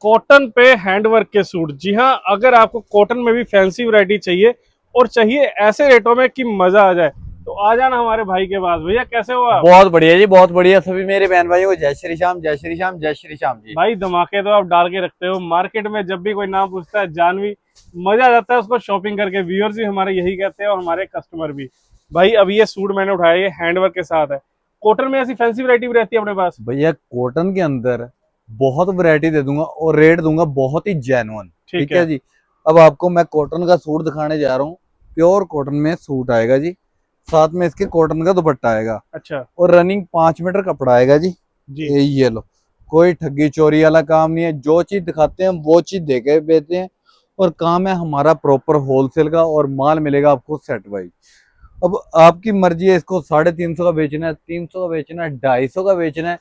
Cotton पे handwork के suit. जी हाँ, अगर आपको कॉटन में भी फैंसी वैरायटी चाहिए और चाहिए ऐसे रेटों में कि मजा आ जाए, तो आ जाना हमारे भाई के पास। भैया कैसे हो आप? बहुत बढ़िया जी, बहुत बढ़िया। सभी मेरे बहन भाइयों को जय श्री श्याम, जय श्री श्याम, जय श्री श्याम जी। भाई धमाके तो आप डाल के रखते हो मार्केट में। जब भी कोई नाम पूछता है जानवी, मजा आ जाता है उसको शॉपिंग करके। व्यूअर्स भी हमारे यही कहते हैं और हमारे कस्टमर भी। भाई अभी ये सूट मैंने उठाया, ये हैंडवर्क के साथ है। कॉटन में ऐसी फैंसी वैरायटी भी रहती है अपने पास? भैया कॉटन के अंदर बहुत वैरायटी दे दूंगा और रेट दूंगा बहुत ही जेन्युइन। ठीक ठीक है है। जी। अब आपको मैं कॉटन का सूट दिखाने जा रहा हूँ। प्योर कॉटन में सूट आएगा जी, साथ में इसके कॉटन का दुपट्टा आएगा अच्छा। और रनिंग 5 मीटर कपड़ा आएगा जी। जी। ये लो, कोई ठगी चोरी वाला काम नहीं है। जो चीज दिखाते हैं वो चीज देके बेचते हैं और काम है हमारा प्रॉपर होलसेल का और माल मिलेगा आपको सेट वाइज। अब आपकी मर्जी है, इसको 350 का बेचना है, 300 का बेचना है, 250 का बेचना है।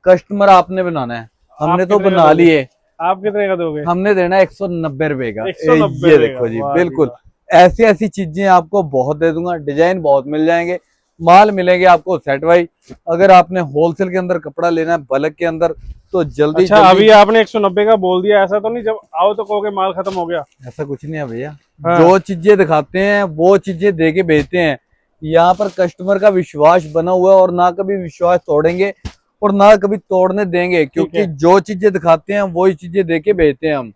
कस्टमर आपने बनाना है, आप हमने तो कितने का बना दोगे? लिए। आप कितने का दोगे? हमने देना है 190 रुपए का। 190 ये रुपए का? देखो जी, वाह जी बिल्कुल वाह। ऐसी ऐसी चीजें आपको बहुत दे दूंगा। डिजाइन बहुत मिल जाएंगे, माल मिलेंगे आपको सेट वाइज। अगर आपने होलसेल के अंदर कपड़ा लेना है बल्क के अंदर, तो जल्दी अच्छा, जल्दी। अभी आपने 190 का बोल दिया, ऐसा तो नहीं जब आओ तो कहोगे माल खत्म हो गया? ऐसा कुछ नहीं है भैया, हाँ। जो चीजें दिखाते हैं वो चीजें दे के बेचते हैं। यहाँ पर कस्टमर का विश्वास बना हुआ है और ना कभी विश्वास तोड़ेंगे और ना कभी तोड़ने देंगे, ठीक क्योंकि है। जो चीजें दिखाते हैं वही चीजें दे के बेचते हैं हम।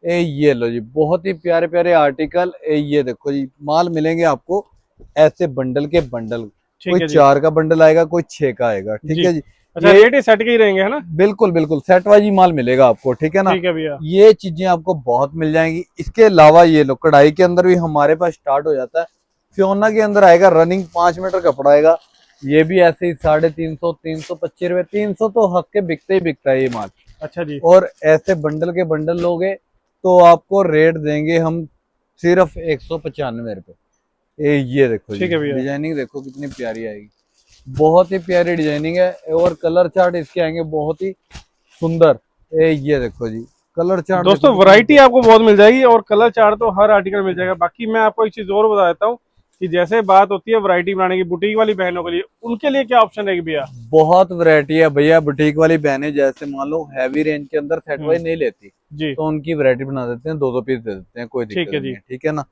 ये लो जी, बहुत ही प्यारे प्यारे आर्टिकल। ये देखो जी, माल मिलेंगे आपको ऐसे बंडल के बंडल। ठीक कोई है जी। 4 का बंडल आएगा, कोई 6 का आएगा। ठीक जी। है जी। अच्छा, ये रेट ही सेट के ही रहेंगे है ना? बिल्कुल बिल्कुल सेट वाइज ही माल मिलेगा आपको। ठीक है ना। ठीक है भैया। ये चीजें आपको बहुत मिल जाएंगी। इसके अलावा ये लो, कढ़ाई के अंदर भी हमारे पास स्टार्ट हो जाता है। फियोना के अंदर आएगा, रनिंग 5 मीटर कपड़ा आएगा। ये भी ऐसे ही 350, 325 रुपए, 300 तो हक के बिकते ही बिकता है ये माल। अच्छा जी। और ऐसे बंडल के बंडल लोगे तो आपको रेट देंगे हम सिर्फ 195 रुपए। ये देखो जी, ठीक है भैया। डिजाइनिंग देखो कितनी प्यारी आएगी। बहुत ही प्यारी डिजाइनिंग है और कलर चार्ट इसके आएंगे बहुत ही सुंदर। ये देखो जी, कलर चार्ट देखो दोस्तों कितने वैरायटी आपको बहुत मिल जाएगी और कलर चार्ट तो हर आर्टिकल मिल जाएगा। बाकी मैं आपको एक चीज और बता देता हूँ कि जैसे बात होती है वैरायटी बनाने की बुटीक वाली बहनों के लिए, उनके लिए क्या ऑप्शन रहेगी भैया? बहुत वैरायटी है भैया। बुटीक वाली बहनें जैसे मान लो हैवी रेंज के अंदर सेट वाइज नहीं लेती, जी। तो उनकी वैरायटी बना देते हैं, 2-2 पीस दे देते हैं, कोई ठीक दिक्कत है नहीं जी। है। ठीक है ना।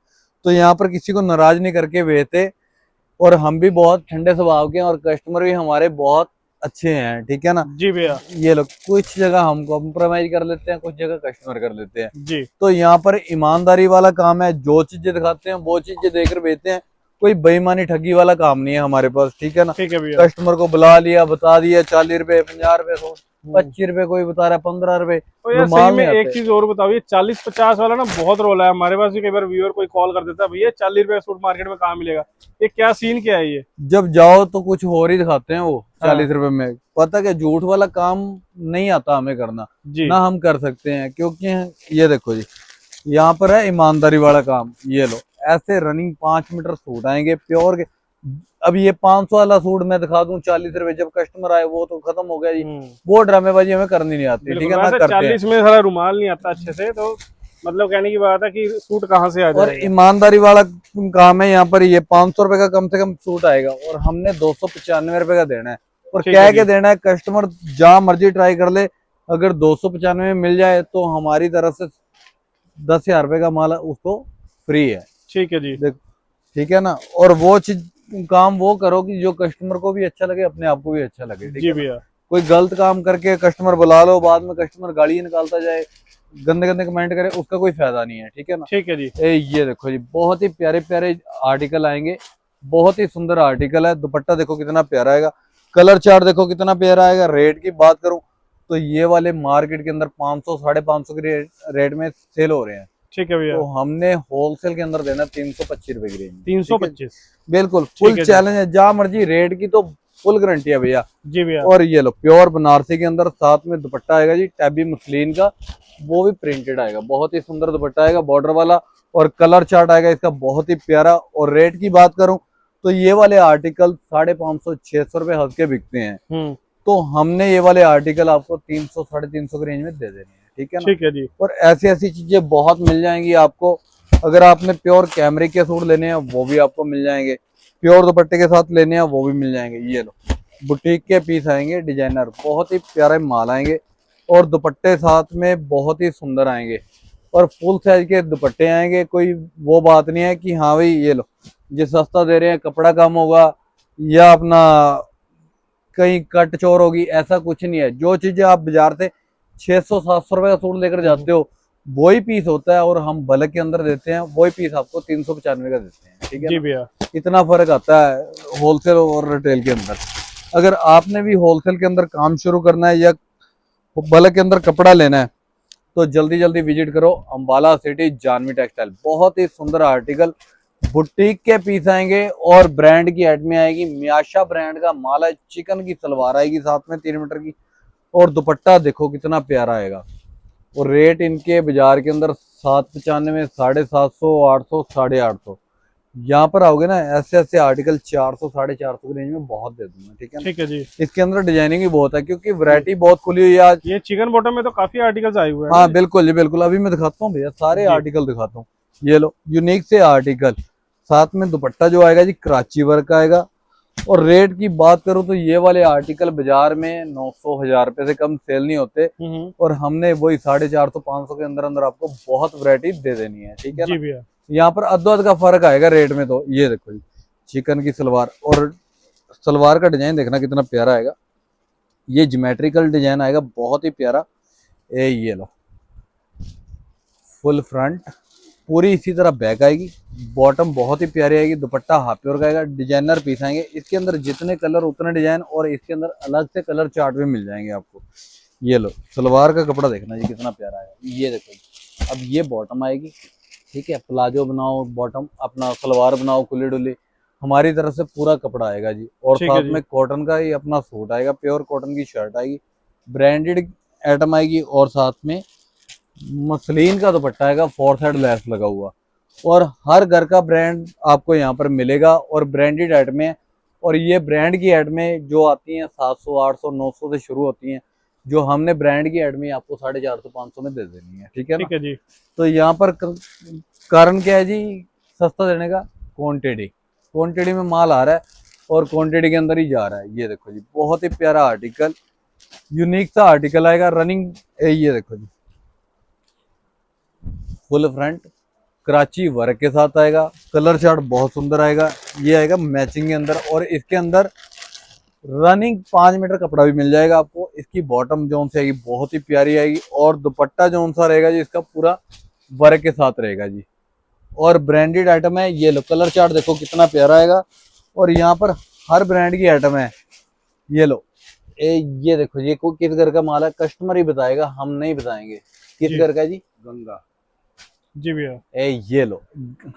तो यहाँ पर किसी को नाराज नहीं करके बेचते और हम भी बहुत ठंडे स्वभाव के हैं और कस्टमर भी हमारे बहुत अच्छे हैं। ठीक है ना। जी भैया। ये लोग कुछ जगह हम कॉम्प्रोमाइज कर लेते हैं, कुछ जगह कस्टमर कर लेते हैं। जी। तो यहाँ पर ईमानदारी वाला काम है, जो चीजें दिखाते हैं वो चीजें देकर बेचते हैं। कोई बेईमानी ठगी वाला काम नहीं है हमारे पास। ठीक है ना। ठीक है भैया। कस्टमर को बुला लिया, बता दिया 40 रुपए, 50 रुपए, 100, हम्म। 25 रुपए, कोई बता रहा है 15 रुपए। तो जो यार सही माल में नहीं एक आते। चीज और बताओ, ये 40-50 वाला ना बहुत रोला है हमारे पास भी। कई बार व्यूअर कोई कॉल कर देता है, भैया 40 रुपए का सूट मार्केट में कहाँ मिलेगा? ये क्या सीन क्या है ये? जब जाओ तो कुछ और ही दिखाते हैं वो हाँ। 40 रुपए में। पता क्या, झूठ वाला काम नहीं आता हमें करना, जी। ना हम कर सकते हैं, क्योंकि ये देखो जी, यहाँ पर है ईमानदारी वाला काम। ये लो, ऐसे रनिंग 5 मीटर सूट आएंगे प्योर के। अब ये 500 वाला सूट मैं दिखा दूं 40 रुपए, जब कस्टमर आए वो तो खत्म हो गया जी। हम्म। वो ड्रामेबाजी हमें करनी नहीं आती। ठीक बिल्कुल। है ना, वैसे करते हैं। 40 में सारा रुमाल नहीं आता अच्छे से, तो मतलब कहने की बात है कि सूट कहाँ से आ और जाएगा? ईमानदारी वाला काम है यहाँ पर। ये 500 रुपए का कम से कम सूट आएगा और हमने 295 रुपए का देना है। और ठीक है कह जी। के देना है, कस्टमर जहां मर्जी ट्राई कर ले। अगर 295 में मिल जाए तो हमारी तरफ से 10,000 रुपए का माल उसको फ्री है। ठीक है जी। देख, ठीक है ना। और वो चीज काम वो करो कि जो कस्टमर को भी अच्छा लगे, अपने आप को भी अच्छा लगे। ठीक जी है ना। भैया। कोई गलत काम करके कस्टमर बुला लो, बाद में कस्टमर गाली निकालता जाए, गंदे गंदे कमेंट करे, उसका कोई फायदा नहीं है। ठीक है ना। ठीक है जी। ये देखो जी, बहुत ही प्यारे प्यारे आर्टिकल आएंगे। बहुत ही सुंदर आर्टिकल है। दुपट्टा देखो कितना प्यारा आएगा, कलर चार्ट देखो कितना प्यारा आएगा। रेट की बात करूं तो ये वाले मार्केट के अंदर 500, 550 के रेट में सेल हो रहे हैं। ठीक है भैया। तो हमने होलसेल के अंदर देना 325 रुपए की रेंज में। ठीक है। 325। बिल्कुल फुल ठीक है जी। चैलेंज है, जहां मर्जी रेट की तो फुल गारंटी है भैया। जी भैया। और ये लो, प्योर बनारसी के अंदर साथ में दुपट्टा आएगा जी, टैबी मसलिन का। वो भी प्रिंटेड आएगा, बहुत ही सुंदर दुपट्टा आएगा बॉर्डर वाला। और कलर चार्ट आएगा इसका बहुत ही प्यारा। और रेट की बात करूं तो ये वाले आर्टिकल 550, 600 रुपए हंस के बिकते हैं। हम्म। तो हमने ये वाले आर्टिकल आपको 300, 350 की रेंज में दे देने हैं। ठीक है ना। ठीक है जी। और ऐसी ऐसी चीजें बहुत मिल जाएंगी आपको। अगर आपने प्योर कैमरिक के सूट लेने हैं वो भी आपको मिल जाएंगे, प्योर दुपट्टे के साथ लेने हैं वो भी मिल जाएंगे। ये लो, बुटीक के पीस आएंगे डिजाइनर, बहुत ही प्यारे माल आएंगे। और दुपट्टे साथ में बहुत ही सुंदर आएंगे और फुल साइज के दुपट्टे आएंगे। कोई वो बात नहीं है कि हाँ भाई ये लो ये सस्ता दे रहे हैं, कपड़ा कम होगा या अपना कहीं कट चोर होगी, ऐसा कुछ नहीं है। जो चीजें आप बाजार से 600-700 रुपए का सूट लेकर जाते हो वही पीस होता है और हम बल्क के अंदर देते हैं, वही पीस आपको 395 का देते हैं। ठीक है जी ना? भैया। इतना फर्क आता है होलसेल और रिटेल के अंदर। अगर आपने भी होलसेल के अंदर काम शुरू करना है या बल्क के अंदर कपड़ा लेना है तो जल्दी जल्दी विजिट करो अंबाला सिटी जानवी टेक्सटाइल। बहुत ही सुंदर आर्टिकल बुटीक के पीस आएंगे और ब्रांड की आइटमें आएगी। मियाशा ब्रांड का माल है, चिकन की सलवार आएगी साथ में 3 मीटर की और दुपट्टा देखो कितना प्यारा आएगा। और रेट इनके बाजार के अंदर 795, 750, 800, 850। यहाँ पर आओगे ना ऐसे ऐसे आर्टिकल 400, 450 की रेंज में बहुत दे दूंगा। ठीक है ना? ठीक है जी। इसके अंदर डिजाइनिंग भी बहुत है क्योंकि वैरायटी बहुत खुली हुई है आज। ये चिकन बॉटम में तो काफी आर्टिकल्स आए हुए हैं हाँ ना बिल्कुल जी बिल्कुल, अभी मैं दिखाता हूँ भैया सारे जी। आर्टिकल दिखाता हूँ। ये लो यूनिक से आर्टिकल, साथ में दुपट्टा जो आएगा जी कराची वर्क आएगा। और रेट की बात करूं तो ये वाले आर्टिकल बाजार में 900-1000 रुपए से कम सेल नहीं होते और हमने वही 450-500 के अंदर अंदर आपको बहुत वैरायटी दे देनी है। ठीक है जी ना? भैया। यहाँ पर अदो अद का फर्क आएगा रेट में। तो ये देखो जी चिकन की सलवार, और सलवार का डिजाइन देखना कितना प्यारा आएगा। ये ज्योमेट्रिकल डिजाइन आएगा बहुत ही प्यारा। ये लो फुल फ्रंट, पूरी इसी तरह बैक आएगी, बॉटम बहुत ही प्यारी आएगी, दुपट्टा हाफ प्योर का आएगा, डिजाइनर पीस आएंगे। इसके अंदर जितने कलर उतने डिजाइन और इसके अंदर अलग से कलर चार्ट भी मिल जाएंगे आपको। ये लो सलवार का कपड़ा देखना जी कितना प्यारा है। ये देखो जी, अब ये बॉटम आएगी। ठीक है, प्लाजो बनाओ, बॉटम अपना सलवार बनाओ खुली डुली, हमारी तरफ से पूरा कपड़ा आएगा जी। और ठीक है साथ जी। में कॉटन का ही अपना सूट आएगा, प्योर कॉटन की शर्ट आएगी, ब्रांडेड आइटम आएगी और साथ में मसलिन का दुपट्टा आएगा, 4 साइड लेस लगा हुआ। और हर घर का ब्रांड आपको यहाँ पर मिलेगा और ब्रांडेड आइटमें। और ये ब्रांड की आइटमें जो आती हैं 700, 800, 900 से शुरू होती हैं, जो हमने ब्रांड की आइटमें आपको 450-500 में दे देनी है। ठीक है ना? ठीक है जी। तो यहाँ पर कारण क्या है जी सस्ता देने का? क्वांटिटी, क्वांटिटी में माल आ रहा है और क्वांटिटी के अंदर ही जा रहा है। ये देखो जी बहुत ही प्यारा आर्टिकल, यूनिक सा आर्टिकल आएगा रनिंग। ये देखो जी फुल फ्रंट कराची वर्क के साथ आएगा, कलर चार्ट बहुत सुंदर आएगा। ये आएगा मैचिंग के अंदर और इसके अंदर रनिंग 5 मीटर कपड़ा भी मिल जाएगा आपको। इसकी बॉटम जोन से आएगी बहुत ही प्यारी आएगी और दुपट्टा जोन सा रहेगा जी इसका पूरा वर्क के साथ रहेगा जी। और ब्रांडेड आइटम है। ये लो कलर चार्ट देखो कितना प्यारा आएगा और यहाँ पर हर ब्रांड की आइटम है। ये लो ये देखो ये किस घर का माल है, कस्टमर ही बताएगा, हम नहीं बताएंगे। किस जी। घर का जी? गंगा। जी भैया। ये लो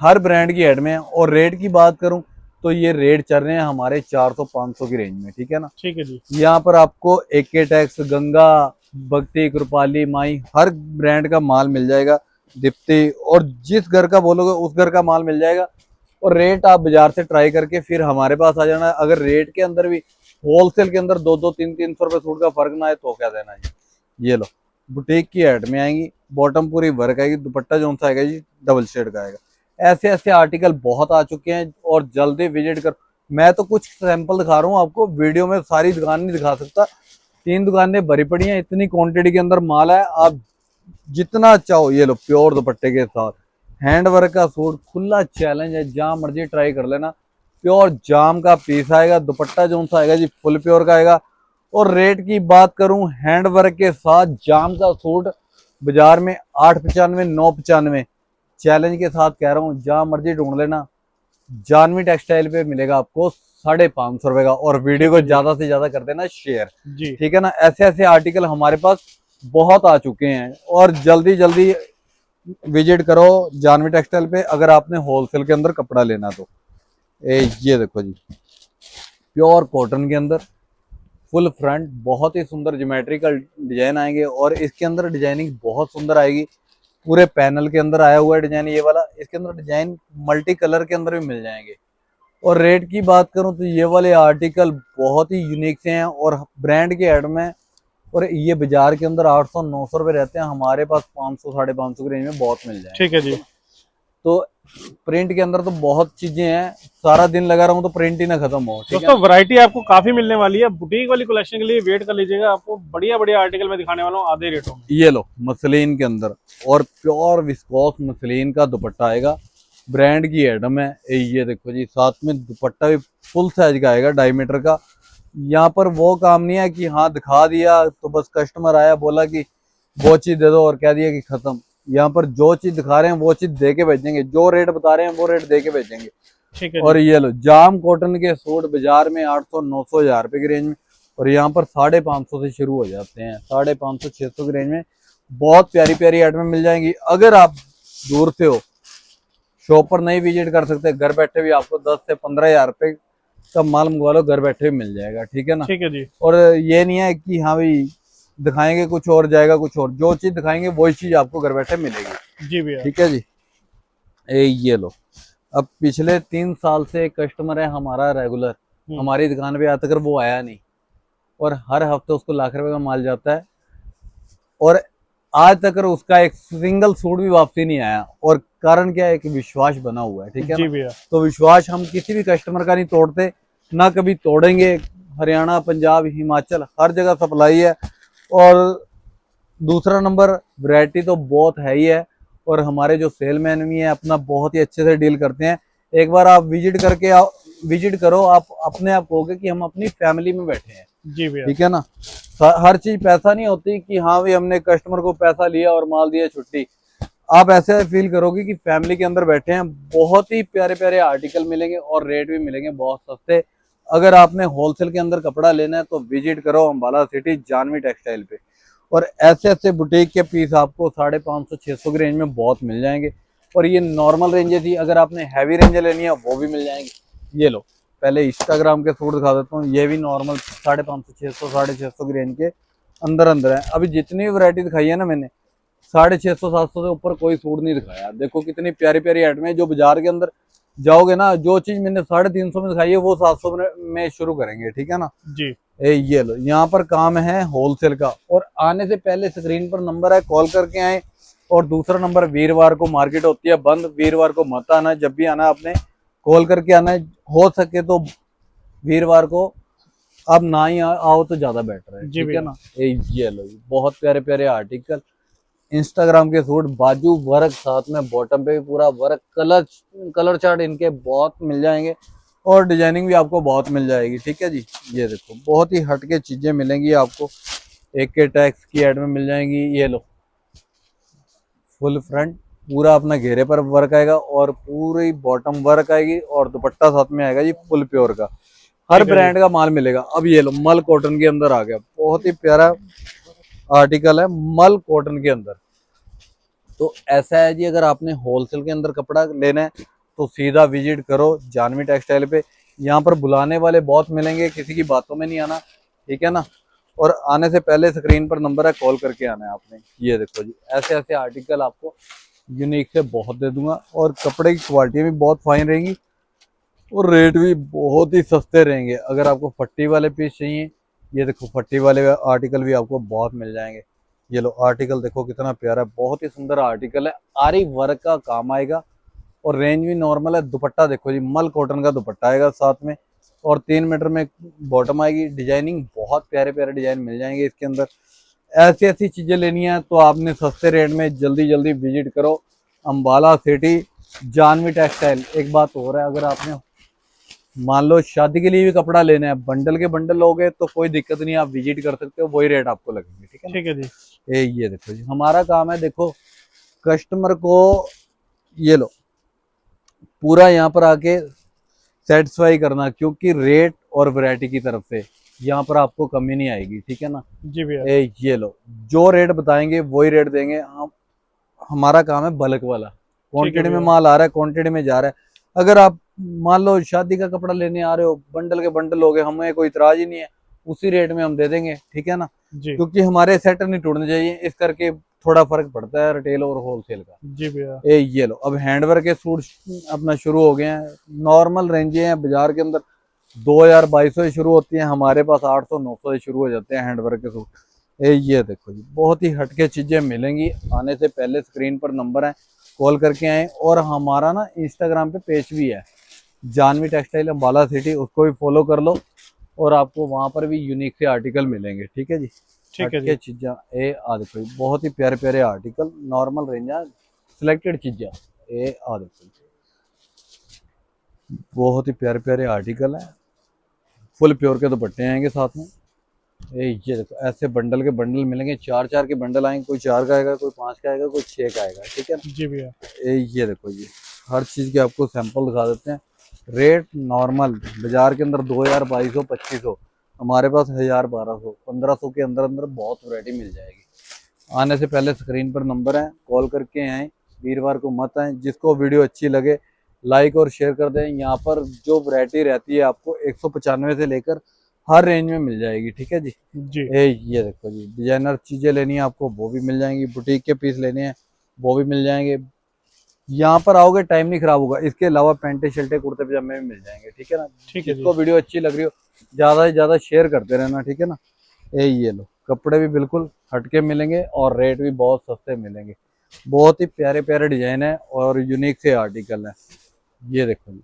हर ब्रांड की एड में है। और रेट की बात करूं तो ये रेट चल रहे हैं हमारे 400-500 की रेंज में। ठीक है ना? ठीक है जी। यहाँ पर आपको AK टैक्स, गंगा, भक्ति, कृपाली, माई हर ब्रांड का माल मिल जाएगा, दीप्ति, और जिस घर का बोलोगे उस घर का माल मिल जाएगा। और रेट आप बाजार से ट्राई करके फिर हमारे पास आ जाना। अगर रेट के अंदर भी होलसेल के अंदर 200, 300 रुपए सूट का फर्क ना है तो क्या देना जी। ये लो बुटीक की ऐड में आएंगी, बॉटम पूरी वर्क आएगी, दुपट्टा जो सा आएगा जी डबल शेड का आएगा। ऐसे ऐसे आर्टिकल बहुत आ चुके हैं और जल्दी विजिट कर। मैं तो कुछ सैंपल दिखा रहा हूँ आपको, वीडियो में सारी दुकान नहीं दिखा सकता। 3 दुकानें भरी पड़ी हैं, इतनी क्वांटिटी के अंदर माल है, आप जितना चाहो। ये लो प्योर दुपट्टे के साथ हैंड वर्क का सूट, खुला चैलेंज है, जहां मर्जी ट्राई कर लेना। प्योर जाम का पीस आएगा, दुपट्टा जो सा आएगा जी फुल प्योर का आएगा। और रेट की बात करूं हैंड वर्क के साथ जाम का सूट बाजार में 895, 995 चैलेंज के साथ कह रहा हूं, जहां मर्जी ढूंढ लेना। जानवी टेक्सटाइल पे मिलेगा आपको 550 रुपए का। और वीडियो को ज्यादा से ज्यादा कर देना शेयर। जी। ठीक है ना? ऐसे ऐसे आर्टिकल हमारे पास बहुत आ चुके हैं और जल्दी जल्दी विजिट करो जानवी टेक्सटाइल पे अगर आपने होलसेल के अंदर कपड़ा लेना तो। ये देखो जी प्योर कॉटन के अंदर फुल फ्रंट, बहुत ही सुंदर ज्योमेट्रिकल डिजाइन आएंगे और इसके अंदर डिजाइनिंग बहुत सुंदर आएगी। पूरे पैनल के अंदर आया हुआ है डिजाइन ये वाला। इसके अंदर डिजाइन मल्टी कलर के अंदर भी मिल जाएंगे। और रेट की बात करूं तो ये वाले आर्टिकल बहुत ही यूनिक से हैं और ब्रांड के एड में। और ये बाजार के अंदर 800-900 रुपए रहते हैं, हमारे पास 500, 550 की रेंज में बहुत मिल जाएंगे। ठीक है जी। तो प्रिंट के अंदर तो बहुत चीजें हैं, सारा दिन लगा रहा हूँ तो प्रिंट ही ना खत्म हो। ठीक है, दोस्तों वैरायटी आपको काफी मिलने वाली है, बुटीक वाली कलेक्शन के लिए वेट कर लीजिएगा, आपको बढ़िया बढ़िया आर्टिकल में दिखाने वाला हूँ आधे रेटों में। ये लो मसलिन के अंदर और प्योर विस्कोस मसलिन का दुपट्टा आएगा, ब्रांड की एडम है। ये देखो जी, साथ में दुपट्टा भी फुल साइज का आएगा, 2.5 मीटर का। यहाँ पर वो काम नहीं है कि हाँ दिखा दिया तो बस कस्टमर आया बोला कि वो चीज दे दो और कह दिया कि खत्म। यहाँ पर जो चीज दिखा रहे हैं वो चीज दे के भेजेंगे, जो रेट बता रहे हैं वो रेट दे के भेजेंगे। ठीक है और जी। ये लो जाम कॉटन के सूट बाजार में 800-900 हजार रुपए की रेंज में, और यहाँ पर 550 से शुरू हो जाते हैं, 550-600 की रेंज में बहुत प्यारी प्यारी आइटमें मिल जाएंगी। अगर आप दूर से हो, शॉप पर नहीं विजिट कर सकते, घर बैठे भी आपको 10 से 15 हजार रुपए का माल मंगवा लो, घर बैठे भी मिल जाएगा। ठीक है ना। ठीक है जी। और ये नहीं है कि हाँ भाई दिखाएंगे कुछ और जाएगा कुछ और, जो चीज दिखाएंगे वही चीज आपको घर बैठे मिलेगी। जी भैया। ठीक है जी। ये लो, अब पिछले 3 साल से एक कस्टमर है हमारा रेगुलर, हमारी दुकान पे आता कर वो आया नहीं, और हर हफ्ते उसको लाख रुपए का माल जाता है, और आज तक उसका एक सिंगल सूट भी वापसी नहीं आया। और कारण क्या है, एक विश्वास बना हुआ है। ठीक है जी ना। भैया। तो विश्वास हम किसी भी कस्टमर का नहीं तोड़ते, ना कभी तोड़ेंगे। हरियाणा, पंजाब, हिमाचल हर जगह सप्लाई है। और दूसरा नंबर, वैरायटी तो बहुत है ही है, और हमारे जो सेलमैन भी हैं अपना बहुत ही अच्छे से डील करते हैं। एक बार आप विजिट करो, आप अपने आप कहोगे कि हम अपनी फैमिली में बैठे हैं। जी भैया। ठीक है ना। हर चीज पैसा नहीं होती कि हाँ भाई हमने कस्टमर को पैसा लिया और माल दिया छुट्टी। आप ऐसे फील करोगे कि फैमिली के अंदर बैठे हैं। बहुत ही प्यारे प्यारे आर्टिकल मिलेंगे और रेट भी मिलेंगे बहुत सस्ते। अगर आपने होलसेल के अंदर कपड़ा लेना है तो विजिट करो अम्बाला सिटी जानवी टेक्सटाइल पे। और ऐसे ऐसे बुटीक के पीस आपको 550-600 की रेंज में बहुत मिल जाएंगे। और ये नॉर्मल रेंज थी, अगर आपने हैवी रेंज लेनी है वो भी मिल जाएंगी। ये लो, पहले इंस्टाग्राम के सूट दिखा देता हूँ। ये भी नॉर्मल 550-600, 650 की रेंज के अंदर अंदर है। अभी जितनी भी वैरायटी दिखाई है ना मैंने, 650-700 से ऊपर कोई सूट नहीं दिखाया। देखो कितनी प्यारी प्यारी आइटम है, जो बाजार के अंदर जाओगे ना, जो चीज मैंने 350 में दिखाई है वो 700 में शुरू करेंगे। ठीक है ना। जी। ये लो, यहाँ पर काम है होलसेल का। और आने से पहले स्क्रीन पर नंबर है, कॉल करके आए। और दूसरा नंबर, वीरवार को मार्केट होती है बंद, वीरवार को मत आना। जब भी आना आपने कॉल करके आना है, हो सके तो वीरवार को अब ना ही आओ तो ज्यादा बेटर है। ठीक है ना। ये लो, बहुत प्यारे प्यारे आर्टिकल, इंस्टाग्राम के सूट, बाजू वर्क, साथ में बॉटम पे भी पूरा वर्क, कलर चार्ट इनके बहुत मिल जाएंगे, और डिजाइनिंग भी आपको बहुत मिल जाएगी। ठीक है जी। ये देखो बहुत ही हटके चीजें मिलेंगी आपको, एक के टैक्स की एड में मिल जाएंगी। ये लो, फुल फ्रंट पूरा अपना घेरे पर वर्क आएगा, और पूरी बॉटम वर्क आएगी, और दुपट्टा साथ में आएगा जी फुल प्योर का। हर ब्रांड का माल मिलेगा। अब ये लो, मल कॉटन के अंदर आ गया, बहुत ही प्यारा आर्टिकल है मल कॉटन के अंदर। तो ऐसा है जी, अगर आपने होलसेल के अंदर कपड़ा लेना है तो सीधा विजिट करो जानवी टेक्सटाइल पे। यहाँ पर बुलाने वाले बहुत मिलेंगे, किसी की बातों में नहीं आना। ठीक है ना। और आने से पहले स्क्रीन पर नंबर है, कॉल करके आना है आपने। ये देखो जी, ऐसे ऐसे आर्टिकल आपको यूनिक से बहुत दे दूंगा, और कपड़े की क्वालिटी भी बहुत फाइन रहेंगी, और रेट भी बहुत ही सस्ते रहेंगे। अगर आपको फट्टी वाले पीस चाहिए, ये देखो फट्टी वाले आर्टिकल भी आपको बहुत मिल जाएंगे। ये लो आर्टिकल देखो कितना प्यारा है, बहुत ही सुंदर आर्टिकल है, आरी वर्क का काम आएगा, और रेंज भी नॉर्मल है। दुपट्टा देखो जी, मल कॉटन का दुपट्टा आएगा साथ में, और 3 मीटर में बॉटम आएगी। डिजाइनिंग बहुत प्यारे प्यारे डिजाइन मिल जाएंगे इसके अंदर। ऐसी ऐसी चीजें लेनी है तो आपने सस्ते रेट में जल्दी जल्दी विजिट करो अम्बाला सिटी जानवी टेक्सटाइल। एक बात और है, अगर आपने मान लो शादी के लिए भी कपड़ा लेना है, बंडल के बंडल लोगे तो कोई दिक्कत नहीं, आप विजिट कर सकते हो, वही रेट आपको लगेंगे। ठीक है ना? ठीक है जी। ये देखो जी, हमारा काम है देखो कस्टमर को, ये लो, पूरा यहाँ पर आके सेटिस्फाई करना, क्योंकि रेट और वैरायटी की तरफ से यहाँ पर आपको कमी नहीं आएगी। ठीक है ना। जी भैया। ये लो, जो रेट बताएंगे वही रेट देंगे हम। हमारा काम है बल्क वाला, क्वांटिटी में माल आ रहा है, क्वांटिटी में जा रहा है। अगर आप मान लो शादी का कपड़ा लेने आ रहे हो, बंडल के बंडल हो गए, हमें कोई इतराज ही नहीं है, उसी रेट में हम दे देंगे। ठीक है ना। जी। क्योंकि हमारे सेट नहीं टूटने चाहिए, इस करके थोड़ा फर्क पड़ता है रिटेल और होलसेल का। जी भैया। ये लो, अब हैंडवर्क के सूट अपना शुरू हो गए हैं। नॉर्मल रेंजे हैं बाजार के अंदर 2000-2200 से शुरू होती हैं, हमारे पास 800-900 से शुरू हो जाते हैं हैंडवर्क के सूट। ये देखो जी, बहुत ही हटके चीजें मिलेंगी। आने से पहले स्क्रीन पर नंबर है, कॉल करके आए। और हमारा ना इंस्टाग्राम पे पेज भी है, जानवी टेक्सटाइल अम्बाला सिटी, उसको भी फॉलो कर लो और आपको वहां पर भी यूनिक से आर्टिकल मिलेंगे। ठीक है जी। ठीक है हटके जी। चीज़ा ये आ देखो जी, बहुत ही प्यारे प्यारे आर्टिकल, नॉर्मल रेंज है, सिलेक्टेड चीज़ा ये आ देखो जी, बहुत ही प्यारे प्यारे आर्टिकल है। फुल प्योर के दुपट्टे आएंगे साथ में। ये देखो ऐसे बंडल के बंडल मिलेंगे, 4-4 के बंडल आएंगे, कोई 4 का आएगा, कोई 5 का आएगा, कोई 6 का आएगा। ठीक है ना। जी भैया। ये देखो जी, हर चीज़ के आपको सैंपल दिखा देते हैं। रेट नॉर्मल बाजार के अंदर 2000, 2200, 2500, हमारे पास 1000, 1200, 1500 के अंदर अंदर बहुत वैरायटी मिल जाएगी। आने से पहले स्क्रीन पर नंबर है, कॉल करके आएँ, वीरवार को मत आएँ। जिसको वीडियो अच्छी लगे लाइक और शेयर कर दें। यहाँ पर जो वैरायटी रहती है आपको 195 से लेकर हर रेंज में मिल जाएगी। ठीक है जी। जी ये देखो जी, डिजाइनर चीजें लेनी है आपको वो भी मिल जाएंगी, बुटीक के पीस लेने हैं वो भी मिल जाएंगे। यहाँ पर आओगे टाइम नहीं खराब होगा। इसके अलावा पैंटे शर्टे कुर्ते पजामे भी मिल जाएंगे। ठीक है ना। ठीक है जी। जिसको वीडियो अच्छी लग रही हो ज्यादा से ज्यादा शेयर करते रहना। ठीक है ना। ये लो, कपड़े भी बिल्कुल हटके मिलेंगे और रेट भी बहुत सस्ते मिलेंगे। बहुत ही प्यारे प्यारे डिजाइन है और यूनिक से आर्टिकल है। ये देखो जी,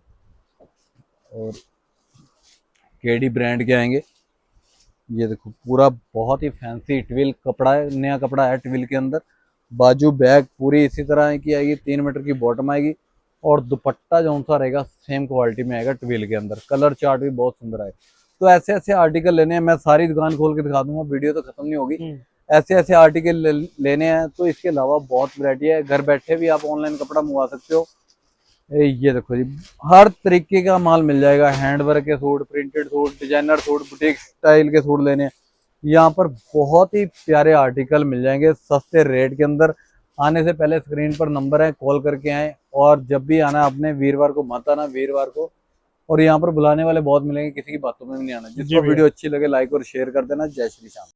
और केडी ब्रांड के आएंगे। ये देखो पूरा बहुत ही फैंसी ट्विल कपड़ा है, नया कपड़ा है ट्विल के अंदर। बाजू बैग पूरी इसी तरह की आएगी, 3 मीटर की बॉटम आएगी और दुपट्टा जो सा रहेगा सेम क्वालिटी में आएगा ट्विल के अंदर। कलर चार्ट भी बहुत सुंदर आएगा। तो ऐसे ऐसे आर्टिकल लेने हैं, मैं सारी दुकान खोल के दिखा दूंगा, वीडियो तो खत्म नहीं होगी। ऐसे ऐसे आर्टिकल लेने हैं। तो इसके अलावा बहुत वैरायटी है, घर बैठे भी आप ऑनलाइन कपड़ा मंगवा सकते हो। ये देखो जी, हर तरीके का माल मिल जाएगा। हैंड वर्क के suit, printed suit, designer suit, boutique style के सूट लेने हैं, यहाँ पर बहुत ही प्यारे आर्टिकल मिल जाएंगे सस्ते रेट के अंदर। आने से पहले स्क्रीन पर नंबर है, कॉल करके आए। और जब भी आना आपने वीरवार को मत आना, वीरवार को। और यहाँ पर बुलाने वाले बहुत मिलेंगे, किसी की बातों में भी नहीं आना। जी जिसको भैया। वीडियो अच्छी लगे लाइक और शेयर कर देना। जय श्री श्याम।